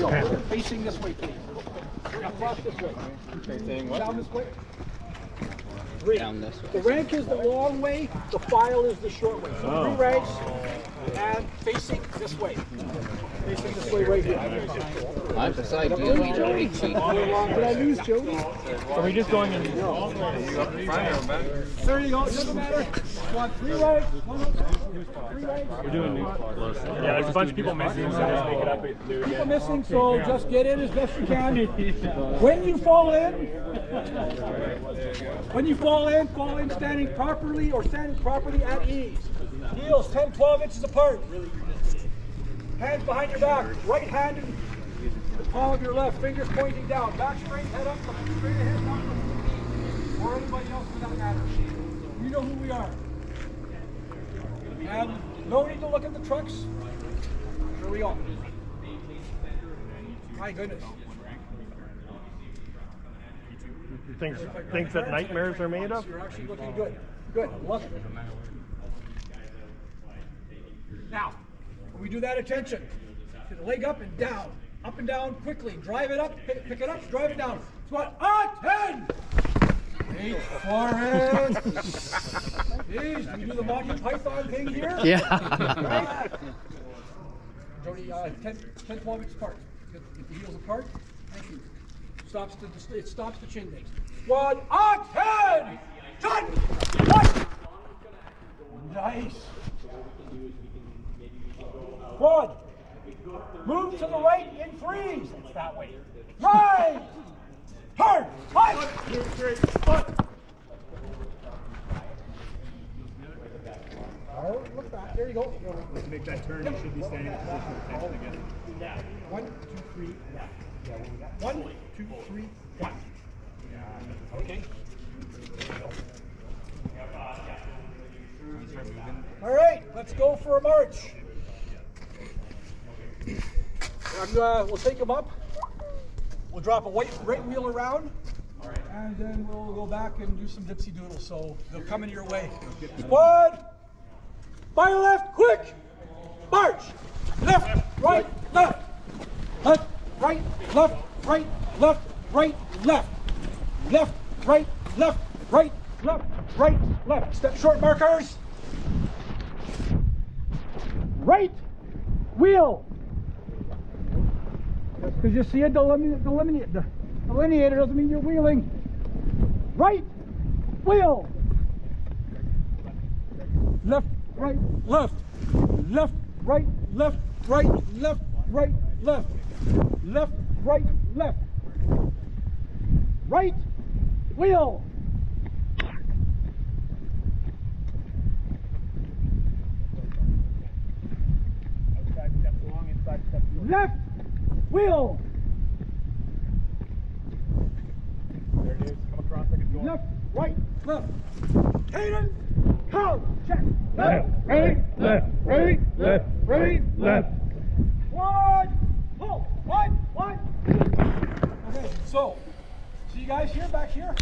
So, facing this way, please. Across this way. Down this way. Down this way. The rank is the long way, the file is the short way. So 3 ranks and facing this way. Facing this way right here. I decide you need a retreat. Did I lose, Jody? Are we just going in? There you go, it doesn't matter. Want 3 ranks, 3 ranks. We're doing new. Yeah, there's a bunch of people missing, so just make it up. People missing, so just get in as best you can. When you fall in standing properly or standing properly at ease. Heels 10, 12 inches apart. Hands behind your back. Right hand in the palm of your left. Fingers pointing down. Back straight, head up, straight ahead, not looking at me. Or anybody else for that matter. You know who we are. And no need to look at the trucks. Here we go. My goodness. Things that nightmares are made of? You're actually looking good. Good. Look. Now, when we do that, attention. Get the leg up and down quickly. Drive it up, pick it up, drive it down. Squat. 10. 8 forward. Jeez, can you do the Monty Python thing here? Yeah. Right. Jody, 10, 12 inches apart. Get the heels apart. Thank you. It stops the chin base. Squad. 10. Done. 1. Nice. Squad. Move to the right in 3s. It's that way. Right. Turn. 1, 2, 3, 1. Oh, look back. There you go. To make that turn, you should be standing in position of tension again. 1, 2, 3, 1. 1, 2, 3, 1. Okay. All right, let's go for a march. We'll take them up. We'll drop a right wheel around, and then we'll go back and do some dipsy doodles. So they'll come in your way. Squad, by left, quick, march. Left, right, left, left, right, left, right, left, right, left, left, right, left, right, left, right, left. Step short markers. Right wheel. That's because you see a delineator doesn't mean you're wheeling. Right wheel. Left, right, left. Left, right, left, right, left, right, left. Left, right, left. Right wheel. Left wheel. There it is. Come across like it's going. Left, right, left. Hayden, go. Check. Left, right, left, right, left, right, left. 1, pull. 1, 1. Okay, so see you guys here, back here.